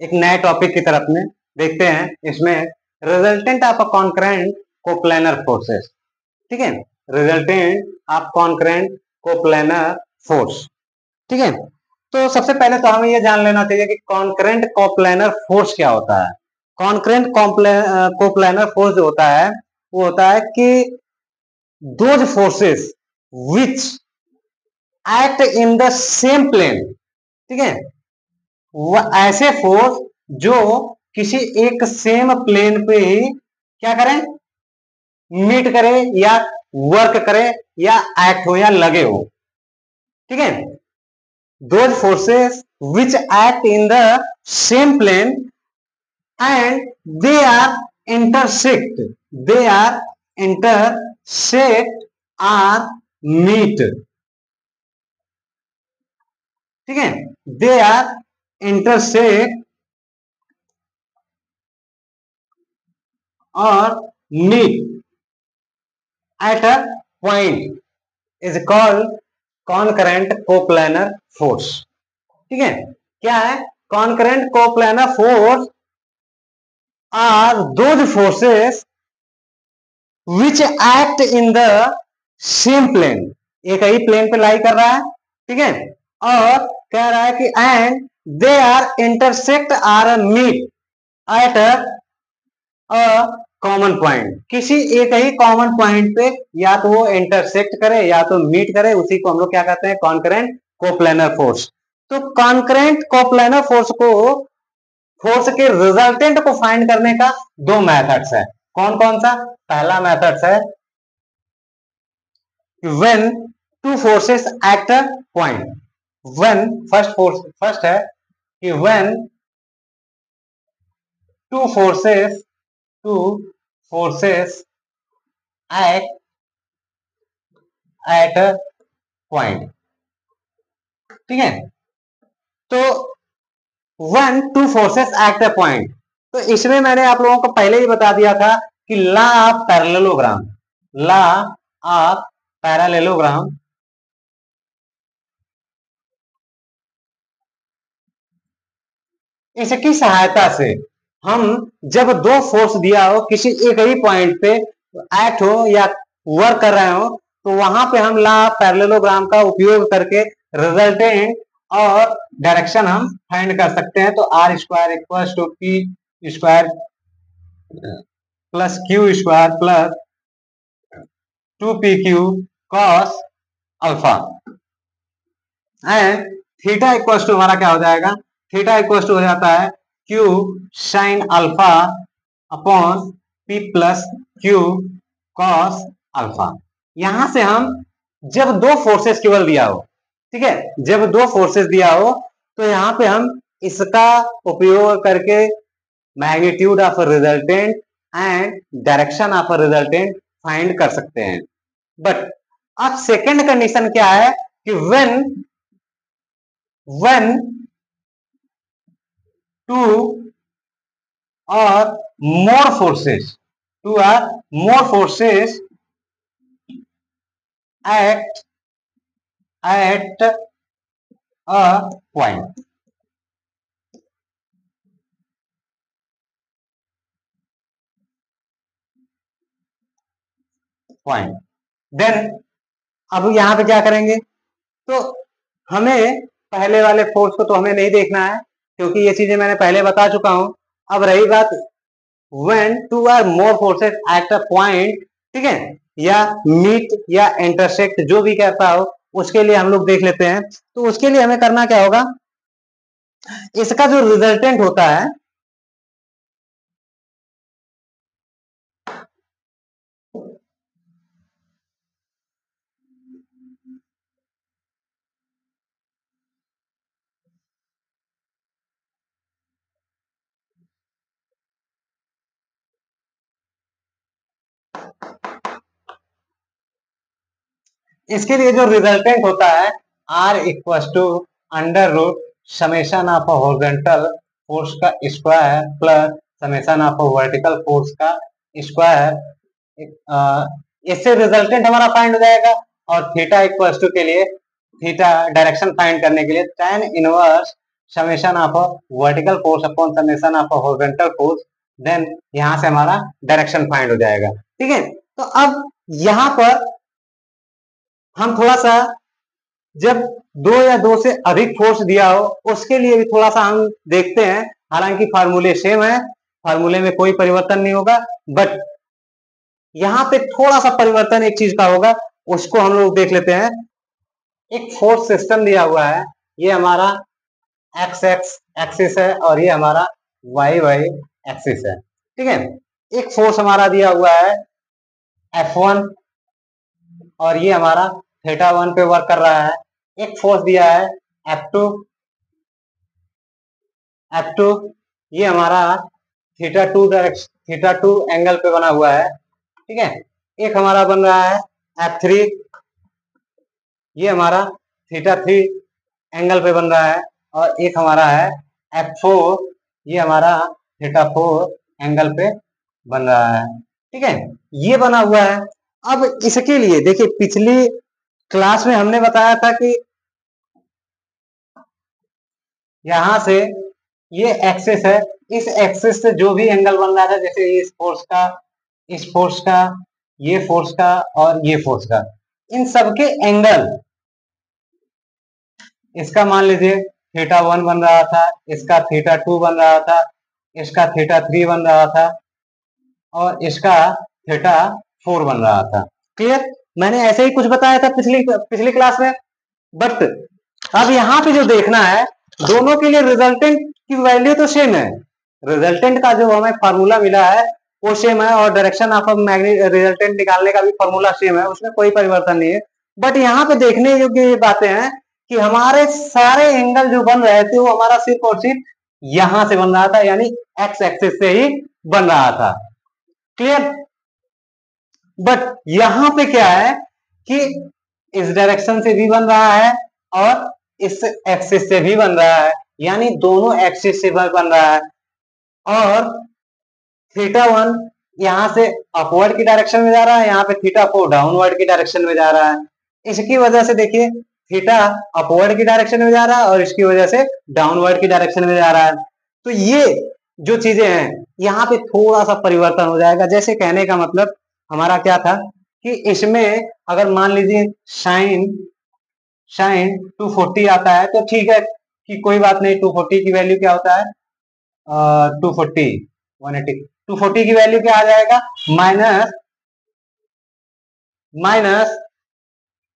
एक नए टॉपिक की तरफ में देखते हैं। इसमें resultant of a concurrent coplanar forces, ठीक है, resultant of concurrent coplanar force, ठीक है। तो सबसे पहले तो हमें यह जान लेना चाहिए कि कॉन्करेंट कोप्लानर फोर्स क्या होता है। कॉन्करेंट कोप्लानर फोर्स जो होता है वो होता है कि those forces which act in the same plane, ठीक है, वह ऐसे फोर्स जो किसी एक सेम प्लेन पे ही क्या करें, मीट करे या वर्क करे या एक्ट हो या लगे हो, ठीक है। Those forces which act in the same plane and they are intersect are meet, ठीक है, दे आर इंटरसेक्ट और meet at a point is called concurrent coplanar force, ठीक है। क्या है concurrent coplanar force? Are those forces which act in the same plane, एक ही plane पे लाई कर रहा है, ठीक है, और कह रहा है कि and they are intersect are meet at a common point, किसी एक ही कॉमन पॉइंट पे या तो वो इंटरसेक्ट करे या तो मीट करे, उसी को हम लोग क्या कहते हैं, कॉन्करेंट कोप्लानर फोर्स। तो कॉन्करेंट कोप्लानर फोर्स को, फोर्स के रिजल्टेंट को फाइंड करने का दो मेथड्स है। कौन कौन सा? पहला मेथड्स है when two forces at a point, when first है कि when two forces act at a point, ठीक है। तो when two forces act a point, तो इसमें मैंने आप लोगों को पहले ही बता दिया था कि लॉ ऑफ पैरेललोग्राम इसकी सहायता से हम जब दो फोर्स दिया हो किसी एक ही पॉइंट पे एक्ट हो या वर्क कर रहे हो, तो वहां पे हम लॉ ऑफ पैरेललोग्राम का उपयोग करके रिजल्टेंट और डायरेक्शन हम फाइंड कर सकते हैं। तो R square equal to P square plus Q square plus 2pq cos alpha and theta equal to हमारा क्या हो जाएगा, थीटा इक्वल टू हो जाता है q sine alpha upon p plus Q cos alpha. यहां से हम जब दो फोर्सेस केवल दिया हो, ठीक है, जब दो फोर्सेस दिया हो तो यहां पे हम इसका उपयोग करके magnitude of resultant and direction of resultant find कर सकते हैं। बट अब सेकेंड कंडीशन क्या है कि when two or more forces act at a point, then अब यहां पे क्या करेंगे, तो हमें पहले वाले फोर्स को तो हमें नहीं देखना है क्योंकि ये चीजें मैंने पहले बता चुका हूं। अब रही बात when two or more forces at a point, ठीक है, या मीट या इंटरसेक्ट जो भी कहता हो, उसके लिए हम लोग देख लेते हैं। तो उसके लिए हमें करना क्या होगा, इसका जो रिजल्टेंट होता है इसके लिए जो रिजल्टेंट होता है R equal to under root summation of horizontal force का square plus summation of vertical force का स्क्वायर, इससे रिजल्टेंट हमारा फाइंड हो जाएगा। और थीटा इक्वल टू के लिए, थीटा डायरेक्शन फाइंड करने के लिए tan inverse summation of vertical force upon summation of horizontal force, then यहां से हमारा डायरेक्शन फाइंड हो जाएगा। ठीक है, तो अब यहां पर हम थोड़ा सा, जब दो या दो से अधिक फोर्स दिया हो उसके लिए भी थोड़ा सा हम देखते हैं। हालांकि फार्मूले सेम है, फार्मूले में कोई परिवर्तन नहीं होगा, बट यहां पे थोड़ा सा परिवर्तन एक चीज का होगा, उसको हम लोग देख लेते हैं। एक फोर्स सिस्टम दिया हुआ है, ये हमारा एक्स एक्स एक्सिस है और ये हमारा वाई वाई एक्सिस है। ठीक है, एक फोर्स हमारा दिया हुआ है F1 और ये हमारा थीटा 1 पे वर्क कर रहा है। एक फोर्स दिया है F2, F2 ये हमारा थीटा 2 एंगल पे बना हुआ है। ठीक है, एक हमारा बन रहा है F3, ये हमारा थीटा 3 एंगल पे बन रहा है, और एक हमारा है F4, ये हमारा थीटा 4 एंगल पे बन रहा है। ठीक है, ये बना हुआ है। अब इसके लिए देखिए, पिछली क्लास में हमने बताया था कि यहां से ये एक्सिस है, इस एक्सिस से जो भी एंगल बन रहा था, जैसे इस फोर्स का, इस फोर्स का, ये फोर्स का और ये फोर्स का, इन सबके एंगल, इसका मान लीजिए थीटा 1 बन रहा था, इसका थीटा 2 बन रहा था, इसका थीटा 3 बन रहा था और इसका थीटा 4 बन रहा था। क्लियर, मैंने ऐसे ही कुछ बताया था पिछली पिछली क्लास में। बट अब यहाँ पे जो देखना है, दोनों के लिए रिजल्टेंट की वैल्यू तो सेम है, रिजल्टेंट का जो हमें फार्मूला मिला है वो सेम है, और डायरेक्शन ऑफ रिजल्टेंट निकालने का भी फार्मूला सेम है, उसमें कोई परिवर्तन नहीं है। बट यहाँ पे देखने योग्य ये बातें हैं कि हमारे सारे एंगल जो बन रहे थे वो हमारा सिर्फ और सिर्फ यहां से बन रहा था, यानी एक्स एक्सिस से ही बन रहा था। क्लियर, बट यहां पे क्या है कि इस डायरेक्शन से भी बन रहा है और इस एक्सिस से भी बन रहा है, यानी दोनों एक्सिस से बन रहा है। और थीटा 1 यहां से अपवर्ड की डायरेक्शन में जा रहा है, यहाँ पे थीटा 4 डाउनवर्ड की डायरेक्शन में जा रहा है। इसकी वजह से देखिए, थीटा अपवर्ड की डायरेक्शन में जा रहा है और इसकी वजह से डाउनवर्ड की डायरेक्शन में जा रहा है। तो ये जो चीजें हैं, यहाँ पे थोड़ा सा परिवर्तन हो जाएगा। जैसे कहने का मतलब हमारा क्या था कि इसमें अगर मान लीजिए साइन साइन 240 आता है तो ठीक है कि कोई बात नहीं, 240 की वैल्यू क्या होता है, 240 180, 240 की वैल्यू क्या आ जाएगा, माइनस माइनस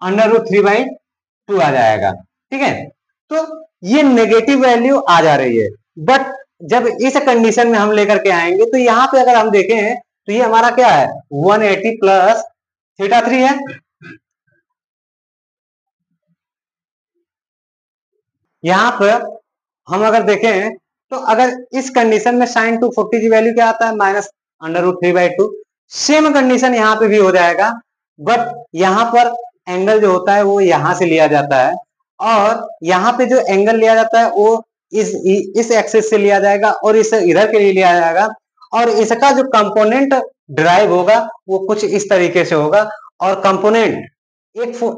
√3/2 आ जाएगा। ठीक है, तो ये नेगेटिव वैल्यू आ जा रही है। बट जब इस कंडीशन में हम लेकर के आएंगे तो यहाँ पे अगर हम देखें तो ये हमारा क्या है, 180 प्लस थीटा 3 है। यहाँ पर हम अगर देखें तो अगर इस कंडीशन में साइन 240 की वैल्यू क्या आता है, -√3/2, सेम कंडीशन यहाँ पे भी हो जाएगा। बट यहाँ पर एंगल जो होता है वो यहां से लिया जाता है, और यहाँ पे जो एंगल लिया जाता है वो इस एक्सिस से लिया जाएगा और इस इधर के लिए लिया जाएगा, और इसका जो कंपोनेंट ड्राइव होगा वो कुछ इस तरीके से होगा, और कंपोनेंट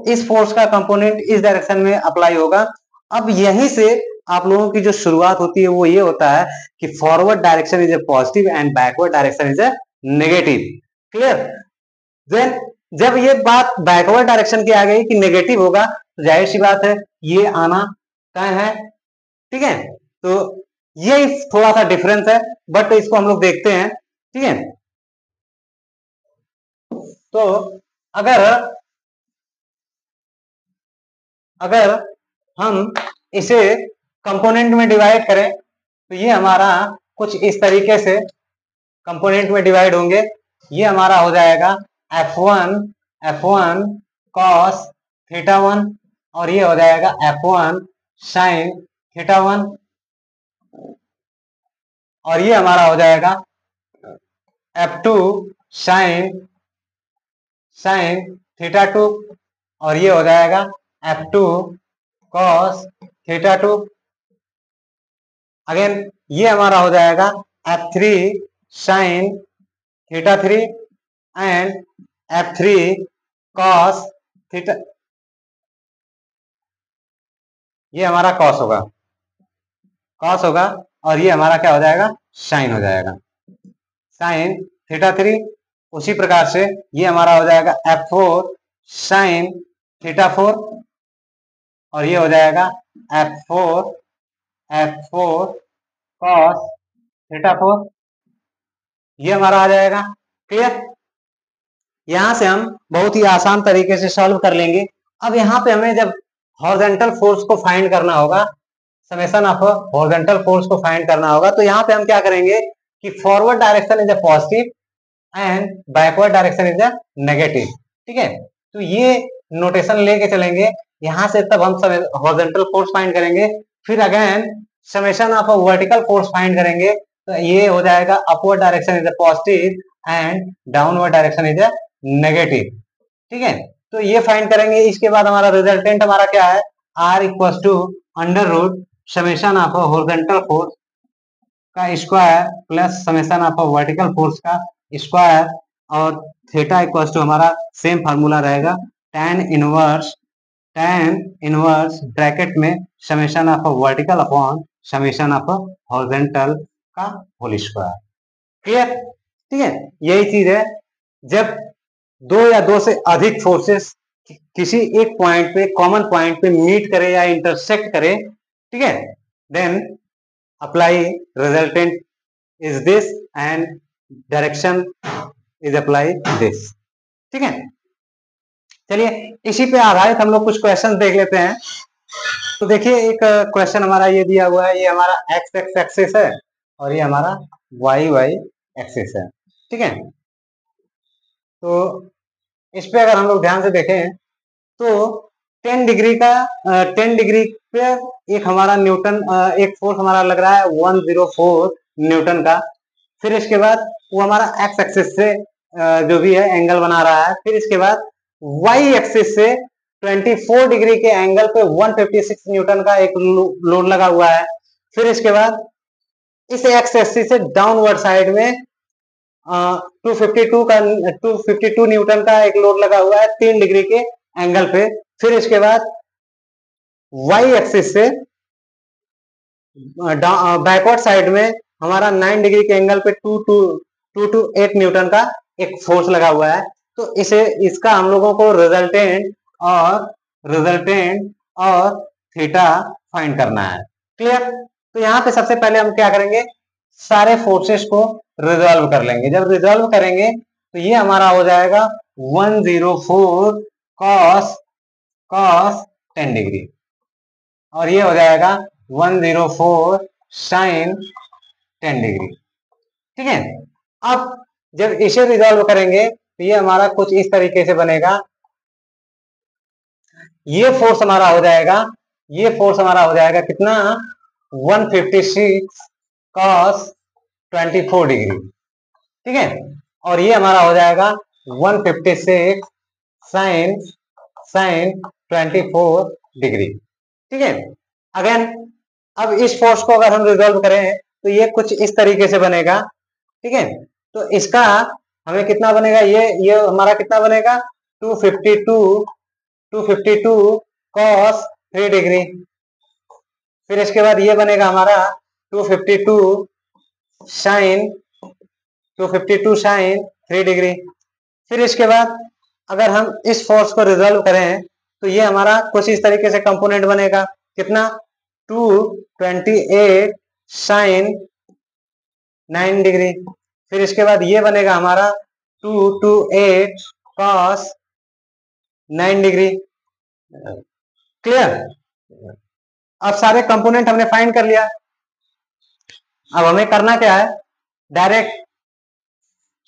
इस फोर्स का कंपोनेंट इस डायरेक्शन में अप्लाई होगा। अब यहीं से आप लोगों की जो शुरुआत होती है वो ये होता है कि forward direction is a positive and backward direction is a negative. Clear, then जब ये बात बैकवर्ड डायरेक्शन की आ गई कि नेगेटिव होगा, तो जाहिर सी बात है ये आना तय है। ठीक है, तो ये थोड़ा सा डिफरेंस है, बट इसको हम लोग देखते हैं। ठीक है, तो अगर अगर हम इसे कंपोनेंट में डिवाइड करें तो ये हमारा कुछ इस तरीके से कंपोनेंट में डिवाइड होंगे। ये हमारा हो जाएगा F1 cos थीटा 1, और ये हो जाएगा F1 sin थीटा 1, और ये हमारा हो जाएगा F2 sin थीटा 2, और ये हो जाएगा F2 cos थीटा 2। अगेन ये हमारा हो जाएगा F3 sin theta 3 and F3 cos theta, ये हमारा cos होगा। कॉस होगा, और ये हमारा क्या हो जाएगा, साइन हो जाएगा, साइन थीटा 3। उसी प्रकार से ये हमारा हो जाएगा F4 साइन थीटा 4, और ये हो जाएगा F4 कॉस थीटा 4, ये हमारा आ जाएगा। क्लियर? यहां से हम बहुत ही आसान तरीके से सॉल्व कर लेंगे। अब यहाँ पे हमें जब हॉरिजॉन्टल फोर्स को फाइंड करना होगा, समेशन ऑफ हॉरिजॉन्टल फोर्स को फाइंड करना होगा, तो यहाँ पे हम क्या करेंगे कि forward direction is a positive and backward direction is a negative. ठीक है, तो ये नोटेशन लेके चलेंगे यहाँ से, तब हम हॉरिजॉन्टल फोर्स फाइंड करेंगे। फिर again summation of vertical force find करेंगे, तो ये हो जाएगा upward direction is a positive and downward direction is a negative. ठीक है, तो ये फाइंड करेंगे। इसके बाद हमारा रिजल्टेंट हमारा क्या है, R equal to under root summation of horizontal force का square plus summation of vertical force का स्क्वायर, और थीटा इक्वल टू हमारा सेम फार्मूला रहेगा tan इनवर्स ब्रैकेट में summation of vertical upon summation of horizontal का whole square. Clear? ठीक है, यही चीज है, जब दो या दो से अधिक फोर्सेस किसी एक पॉइंट पे, कॉमन पॉइंट पे मीट करे या इंटरसेक्ट करे, ठीक है, then apply resultant is this and direction is apply this. ठीक है, चलिए इसी पे आधारित हम लोग कुछ क्वेश्चन देख लेते हैं। तो देखिए एक क्वेश्चन हमारा ये दिया हुआ है, ये हमारा एक्स एक्स एक्सिस है और ये हमारा वाई वाई एक्सिस है। ठीक है, तो इस पे अगर हम लोग ध्यान से देखें तो 10 डिग्री का 10 डिग्री पे एक हमारा न्यूटन एक फोर्स हमारा लग रहा है 104 न्यूटन का। फिर इसके बाद वो हमारा एक्स एक्सिस से जो भी है एंगल बना रहा है। फिर इसके बाद वाई एक्सिस से 24 डिग्री के एंगल पे 156 न्यूटन का एक लोड लगा हुआ है। फिर इसके बाद इस एक्स एक्सिस से डाउनवर्ड साइड में 252 न्यूटन का एक लोड लगा हुआ है 3 डिग्री के एंगल पे। फिर इसके बाद वाई एक्सिस से बैकवर्ड साइड में हमारा 9 डिग्री के एंगल पे 228 न्यूटन का एक फोर्स लगा हुआ है। तो इसका हम लोगों को रिजल्टेंट और थीटा फाइंड करना है। क्लियर? तो यहाँ पे सबसे पहले हम क्या करेंगे, सारे फोर्सेस को रिजॉल्व कर लेंगे। जब रिजॉल्व करेंगे तो ये हमारा हो जाएगा 104 कॉस 10 डिग्री, और ये हो जाएगा 104 साइन 10 डिग्री। ठीक है, अब जब इसे रिजॉल्व करेंगे तो ये हमारा कुछ इस तरीके से बनेगा। ये फोर्स हमारा हो जाएगा, कितना, 156 कॉस 24 डिग्री। ठीक है, और ये हमारा हो जाएगा 156 साइन 24 डिग्री। ठीक है, अगेन अब इस फोर्स को अगर हम रिजॉल्व करें तो ये कुछ इस तरीके से बनेगा। ठीक है, तो इसका हमें कितना बनेगा, ये हमारा कितना बनेगा, 252 कॉस 3 डिग्री। फिर इसके बाद ये बनेगा हमारा 252 साइन 3 डिग्री। फिर इसके बाद अगर हम इस फोर्स को रिजॉल्व करें तो ये हमारा कुछ इस तरीके से कंपोनेंट बनेगा, कितना, 228 साइन 9 डिग्री। फिर इसके बाद ये बनेगा हमारा 228 कॉस 9 डिग्री। क्लियर? अब सारे कंपोनेंट हमने फाइंड कर लिया। अब हमें करना क्या है, direct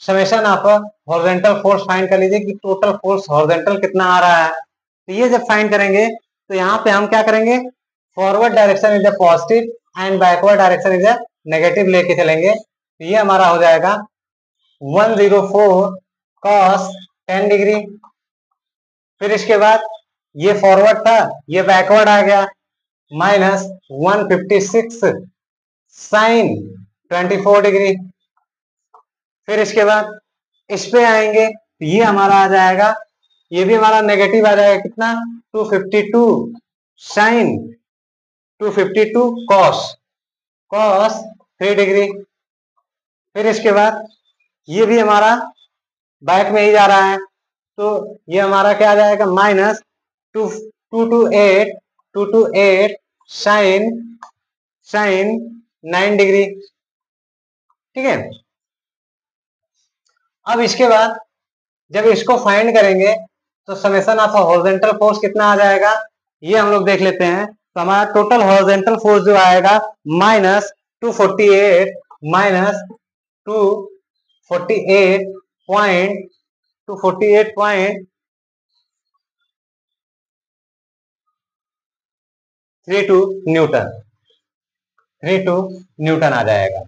summation of horizontal force find कर लीजिए कि टोटल फोर्स हॉरिजॉन्टल कितना आ रहा है। तो ये जब फाइंड करेंगे तो यहाँ पे हम क्या करेंगे, forward direction is a positive and backward direction is a negative लेके चलेंगे। तो ये हमारा हो जाएगा 104 कॉस 10 डिग्री। फिर इसके बाद ये फॉरवर्ड था, ये बैकवर्ड आ गया, माइनस 156 साइन 24 डिग्री। फिर इसके बाद इस पे आएंगे तो ये हमारा आ जाएगा, ये भी हमारा नेगेटिव आ जाएगा, कितना, 252 साइन 252 कॉस cos 3 डिग्री। फिर इसके बाद ये भी हमारा बैक में ही जा रहा है, तो ये हमारा क्या आ जाएगा, माइनस 228 साइन 9 डिग्री। ठीक है, अब इसके बाद जब इसको फाइंड करेंगे तो समेशन ऑफ हॉरिजॉन्टल फोर्स कितना आ जाएगा, ये हम लोग देख लेते हैं। तो हमारा टोटल हॉरिजॉन्टल फोर्स जो आएगा माइनस 248 माइनस 248.32 न्यूटन आ जाएगा।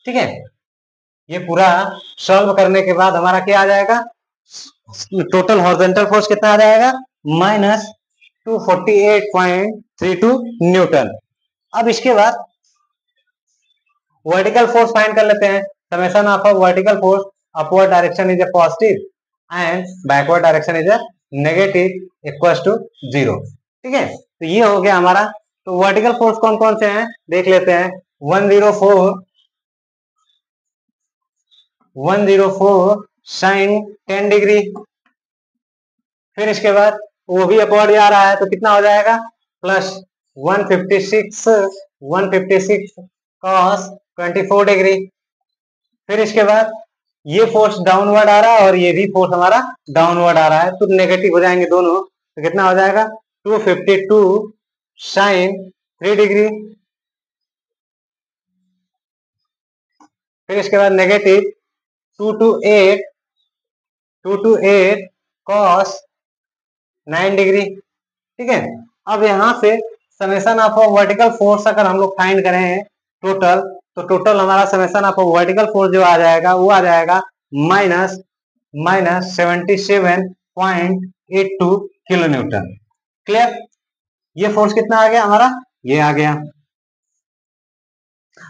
ठीक है, ये पूरा सॉल्व करने के बाद हमारा क्या आ जाएगा, टोटल हॉरिजॉन्टल फोर्स कितना आ जाएगा, माइनस 248.32 न्यूटन। अब इसके बाद वर्टिकल फोर्स फाइंड कर लेते हैं। Summation of vertical force upward direction is a positive and backward direction is a negative equals to 0। ठीक है, तो ये हो गया हमारा। तो वर्टिकल फोर्स कौन कौन से हैं देख लेते हैं। 104 साइन 10 डिग्री। फिर इसके बाद वो भी अपवर्ड जा रहा है, तो कितना हो जाएगा, प्लस 156 कॉस 24 डिग्री। फिर इसके बाद ये फोर्स डाउनवर्ड आ रहा है और ये भी फोर्स हमारा डाउनवर्ड आ रहा है, तो नेगेटिव हो जाएंगे दोनों, तो कितना हो जाएगा 252 साइन 3 डिग्री। फिर इसके बाद नेगेटिव 228 कॉस 9 डिग्री। ठीक है, अब यहां से समेशन ऑफ वर्टिकल फोर्स अगर हम लोग फाइंड करें टोटल, तो टोटल हमारा समेशन ऑफ वर्टिकल फोर्स जो आ जाएगा वो आ जाएगा माइनस 77.82 किलो न्यूटन। क्लियर, ये फोर्स कितना आ गया हमारा, ये आ गया।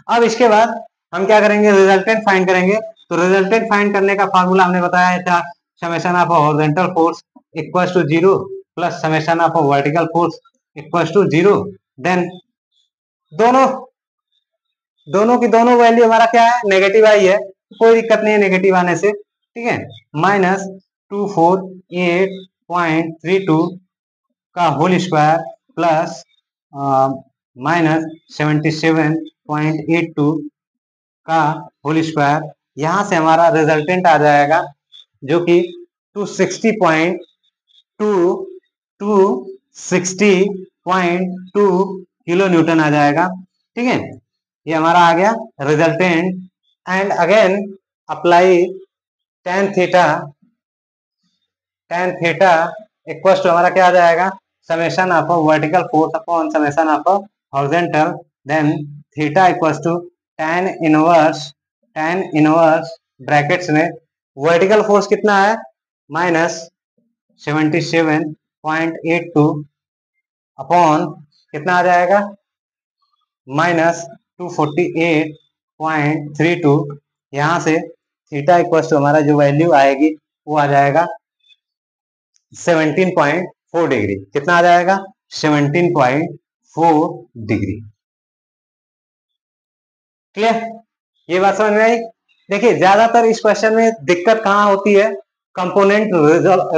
अब इसके बाद हम क्या करेंगे, रिजल्टेंट फाइंड करेंगे। तो रिजल्टेंट फाइंड करने का फार्मूला हमने बताया था, summation of horizontal force equals to 0 plus summation of vertical force equals to 0। Then दोनों की दोनों वैल्यू हमारा क्या है, नेगेटिव आई है, कोई दिक्कत नहीं है नेगेटिव आने से। ठीक है, माइनस 248.32 का होल स्क्वायर प्लस माइनस 77.82 का होल स्क्वायर। यहां से हमारा रिजल्टेंट आ जाएगा जो कि 260.2 किलो न्यूटन आ जाएगा। ठीक है, ये हमारा आ गया resultant. And again apply tan theta equal to हमारा क्या आ जाएगा, summation of vertical force upon summation of horizontal. Then theta equal to tan inverse brackets में वर्टिकल फोर्स कितना है, माइनस 77.82 अपॉन कितना आ जाएगा, माइनस 248.32। यहां से थीटा इक्वल टू हमारा जो वैल्यू आएगी वो आ जाएगा 17.4 डिग्री। कितना आ जाएगा, 17.4 डिग्री। क्लियर, ये बात समझ में आई। देखिए ज्यादातर इस क्वेश्चन में दिक्कत कहाँ होती है, कंपोनेंट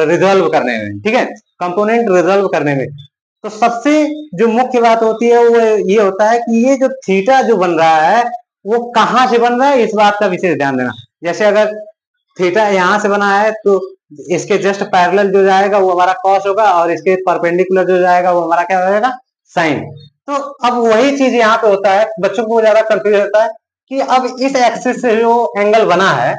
रिजॉल्व करने में। ठीक है, कंपोनेंट रिजॉल्व करने में तो सबसे जो मुख्य बात होती है वो ये होता है कि ये जो थीटा जो बन रहा है वो कहाँ से बन रहा है, इस बात का विशेष ध्यान देना। जैसे अगर थीटा यहाँ से बना है तो इसके जस्ट पैरेलल जो जाएगा वो हमारा कॉस होगा और इसके परपेंडिकुलर जो जाएगा वो हमारा क्या हो जाएगा, साइन। तो अब वही चीज यहाँ पे होता है, बच्चों को ज्यादा कंफ्यूज होता है कि अब इस एक्सिस से जो एंगल बना है,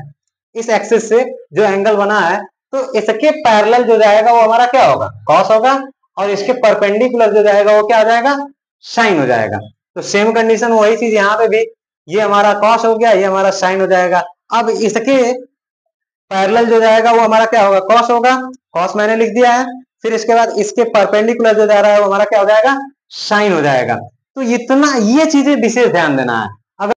इस एक्सिस से जो एंगल बना है, तो इसके पैरेलल जो जाएगा वो हमारा क्या होगा, कॉस होगा, और इसके परपेंडिकुलर जो जाएगा वो क्या हो जाएगा, साइन हो जाएगा। तो सेम कंडीशन वही चीज यहाँ पे भी, ये हमारा कॉस हो गया, ये हमारा साइन हो जाएगा। अब इसके पैरेलल जो जाएगा वो हमारा क्या होगा, कॉस होगा, कॉस मैंने लिख दिया है। फिर इसके बाद इसके परपेंडिकुलर जो जा रहा है वो हमारा क्या हो जाएगा, साइन हो जाएगा। तो इतना ये चीजें विशेष ध्यान देना है।